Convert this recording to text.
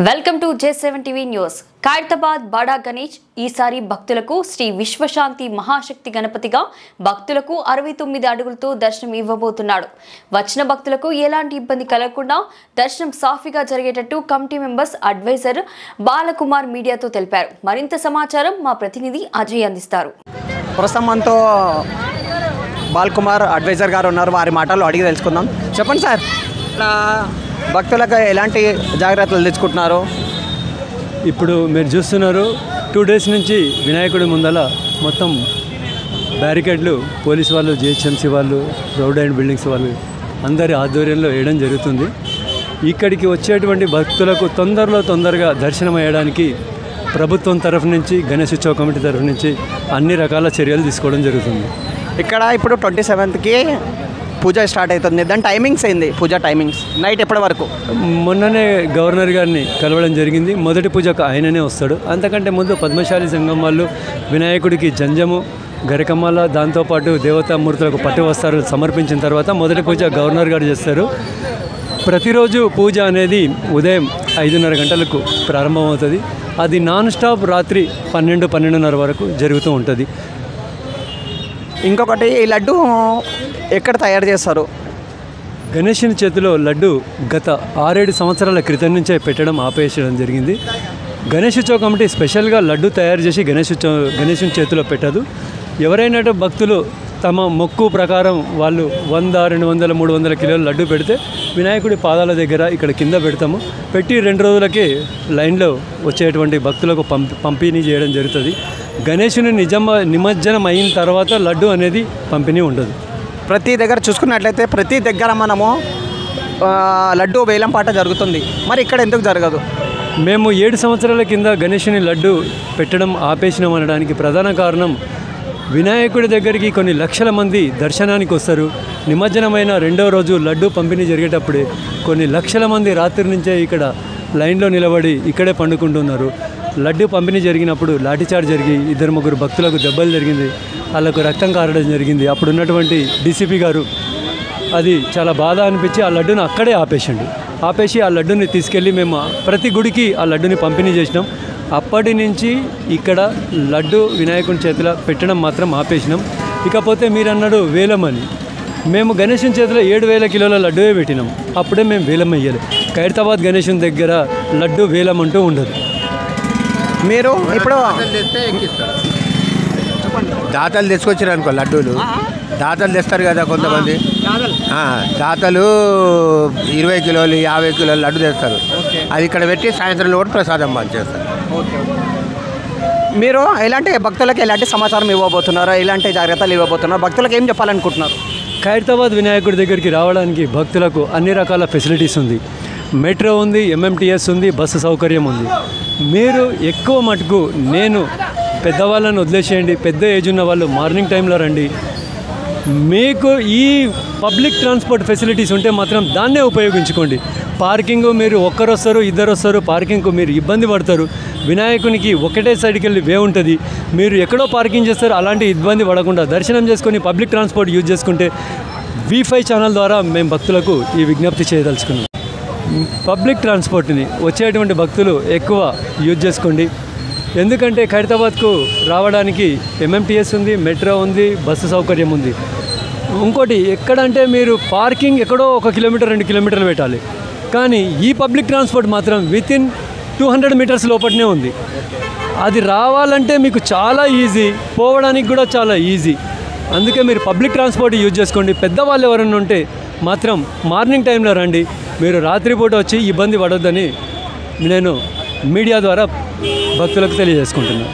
Welcome to J7 TV news. Khairatabad Bada Ganesh ఈసారి భక్తులకు శ్రీ విశ్వశాంతి మహాశక్తి గణపతిగా భక్తులకు 69 అడుగులతో దర్శనం ఇవ్వబోతున్నాడు. వచ్చిన భక్తులకు ఎలాంటి ఇబ్బంది కలగకుండా దర్శనం సాఫీగా జరిగేటట్టు కమిటీ మెంబర్స్ అడ్వైజర్ బాలకుమార్ మీడియాతో తెలిపారు. మరింత సమాచారం మా ప్రతినిధి అజయ్ అందిస్తారు. ప్రస్తుతం మనతో బాలకుమార్ అడ్వైజర్ గారు ఉన్నారు. వారి మాటలు అడిగి తెలుసుకుందాం. చెప్పండి సార్, భక్తులకు ఎలాంటి జాగ్రత్తలు తెచ్చుకుంటున్నారు? ఇప్పుడు మీరు చూస్తున్నారు 2 days నుంచి వినాయకుడి ముందల మొత్తం బ్యారికేడ్లు పోలీసు వాళ్ళు, జిహెచ్ఎంసీ వాళ్ళు, రోడ్ అండ్ బిల్డింగ్స్ వాళ్ళు అందరి ఆధ్వర్యంలో వేయడం జరుగుతుంది. ఇక్కడికి వచ్చేటువంటి భక్తులకు తొందరగా దర్శనం అయ్యడానికి ప్రభుత్వం తరఫు నుంచి, గణేష్ ఉత్సవ కమిటీ తరఫు నుంచి అన్ని రకాల చర్యలు తీసుకోవడం జరుగుతుంది. ఇక్కడ ఇప్పుడు 27కి పూజ స్టార్ట్ అవుతుంది. దాని టైమింగ్స్ ఏంది? పూజ టైమింగ్స్ నైట్ ఎప్పటి వరకు? మొన్ననే గవర్నర్ గారిని కలవడం జరిగింది. మొదటి పూజకు ఆయననే వస్తాడు. అంతకంటే ముందు పద్మశాలి సంఘం వాళ్ళు వినాయకుడికి జంజము, గరికమ్మాల, దాంతోపాటు దేవతామూర్తులకు పట్టు వస్త్రాలు సమర్పించిన తర్వాత మొదటి పూజ గవర్నర్ గారు చేస్తారు. ప్రతిరోజు పూజ అనేది ఉదయం 5:30 గంటలకు ప్రారంభమవుతుంది. అది నాన్ స్టాప్ రాత్రి 12-12:30 వరకు జరుగుతూ ఉంటుంది. ఇంకొకటి, ఈ లడ్డు ఎక్కడ తయారు చేస్తారు? గణేషుని చేతిలో లడ్డు గత 6-7 సంవత్సరాల క్రితం నుంచే పెట్టడం ఆపేయడం జరిగింది. గణేష్ ఉత్సవ కమిటీ స్పెషల్గా లడ్డు తయారు చేసి గణేషుని చేతిలో పెట్టదు. ఎవరైనా భక్తులు తమ మొక్కు ప్రకారం వాళ్ళు 100, 200, 300 కిలోల లడ్డు పెడితే వినాయకుడి పాదాల దగ్గర ఇక్కడ కింద పెడతాము. పెట్టి 2 రోజులకే లైన్లో వచ్చేటువంటి భక్తులకు పంపిణీ చేయడం జరుగుతుంది. గణేషుని నిమజ్జనం అయిన తర్వాత లడ్డు అనేది పంపిణీ ఉండదు. ప్రతి దగ్గర చూసుకున్నట్లయితే ప్రతి దగ్గర మనము లడ్డు వేలం పాట జరుగుతుంది. మరి ఇక్కడ ఎందుకు జరగదు? మేము 7 సంవత్సరాల కింద గణేషుని లడ్డు పెట్టడం ఆపేసినాం అనడానికి ప్రధాన కారణం, వినాయకుడి దగ్గరికి కొన్ని లక్షల మంది దర్శనానికి వస్తారు. నిమజ్జనమైన 2వ రోజు లడ్డు పంపిణీ జరిగేటప్పుడే కొన్ని లక్షల మంది రాత్రి నుంచే ఇక్కడ లైన్లో నిలబడి ఇక్కడే పండుకుంటున్నారు. లడ్డు పంపిణీ జరిగినప్పుడు లాఠీచార్జ్ జరిగి 2-3 భక్తులకు దెబ్బలు జరిగింది. వాళ్ళకు రక్తం కారడం జరిగింది. అప్పుడు ఉన్నటువంటి డీసీపీ గారు అది చాలా బాధ అనిపించి ఆ లడ్డును అక్కడే ఆపేసి ఆ లడ్డుని తీసుకెళ్ళి మేము ప్రతి గుడికి ఆ లడ్డుని పంపిణీ చేసినాం. అప్పటి నుంచి ఇక్కడ లడ్డు వినాయకుని చేతిలో పెట్టడం మాత్రం ఆపేసినాం. ఇకపోతే మీరు అన్నాడు వేలం అని. మేము గణేషుని చేతిలో 7,000 కిలోల లడ్డువే పెట్టినాం. అప్పుడే మేము వేలం అయ్యాలి. ఖైరతాబాద్ గణేషుని దగ్గర లడ్డు వేలం అంటూ ఉండదు. మీరు ఇప్పుడు దాతలు తీసుకొచ్చారు అనుకో, లడ్డూలు దాతలు తెస్తారు కదా కొంతమంది. దాతలు 20 కిలోలు 50 కిలోలు లడ్డు తెస్తారు. అది ఇక్కడ పెట్టి సాయంత్రం కూడా ప్రసాదం చేస్తారు. మీరు ఎలాంటి భక్తులకు ఎలాంటి సమాచారం ఇవ్వబోతున్నారో, ఎలాంటి జాగ్రత్తలు ఇవ్వబోతున్నారో, భక్తులకు ఏం చెప్పాలనుకుంటున్నారు? ఖైరతాబాద్ వినాయకుడి దగ్గరికి రావడానికి భక్తులకు అన్ని రకాల ఫెసిలిటీస్ ఉంది. మెట్రో ఉంది, MMTS ఉంది, బస్సు సౌకర్యం ఉంది. మీరు ఎక్కువ మటుకు నేను పెద్దవాళ్ళని వదిలేసేయండి. పెద్ద ఏజ్ ఉన్న వాళ్ళు మార్నింగ్ టైంలో రండి. మీకు ఈ పబ్లిక్ ట్రాన్స్పోర్ట్ ఫెసిలిటీస్ ఉంటే మాత్రం దాన్నే ఉపయోగించుకోండి. పార్కింగ్ మీరు ఒక్కరు వస్తారు, 2 వస్తారు, పార్కింగ్కు మీరు ఇబ్బంది పడతారు. వినాయకునికి ఒకటే సైడ్కి వెళ్ళి వే ఉంటుంది. మీరు ఎక్కడో పార్కింగ్ చేస్తారు. అలాంటి ఇబ్బంది పడకుండా దర్శనం చేసుకొని పబ్లిక్ ట్రాన్స్పోర్ట్ యూజ్ చేసుకుంటే V5 ఛానల్ ద్వారా మేము భక్తులకు ఈ విజ్ఞప్తి చేయదలుచుకున్నాం. పబ్లిక్ ట్రాన్స్పోర్ట్ని వచ్చేటువంటి భక్తులు ఎక్కువ యూజ్ చేసుకోండి. ఎందుకంటే ఖైరతాబాద్కు రావడానికి MMTS ఉంది, మెట్రో ఉంది, బస్సు సౌకర్యం ఉంది. ఇంకోటి ఎక్కడంటే మీరు పార్కింగ్ ఎక్కడో 1 కిలోమీటర్ 2 కిలోమీటర్లు పెట్టాలి. కానీ ఈ పబ్లిక్ ట్రాన్స్పోర్ట్ మాత్రం వితిన్ 200 మీటర్స్ లోపలనే ఉంది. అది రావాలంటే మీకు చాలా ఈజీ, పోవడానికి కూడా చాలా ఈజీ. అందుకే మీరు పబ్లిక్ ట్రాన్స్పోర్ట్ యూజ్ చేసుకోండి. పెద్దవాళ్ళు ఎవరైనా ఉంటే మాత్రం మార్నింగ్ టైంలో రండి. మీరు రాత్రిపూట వచ్చి ఇబ్బంది పడొద్దని నేను మీడియా ద్వారా భక్తులకు తెలియజేసుకుంటున్నాను.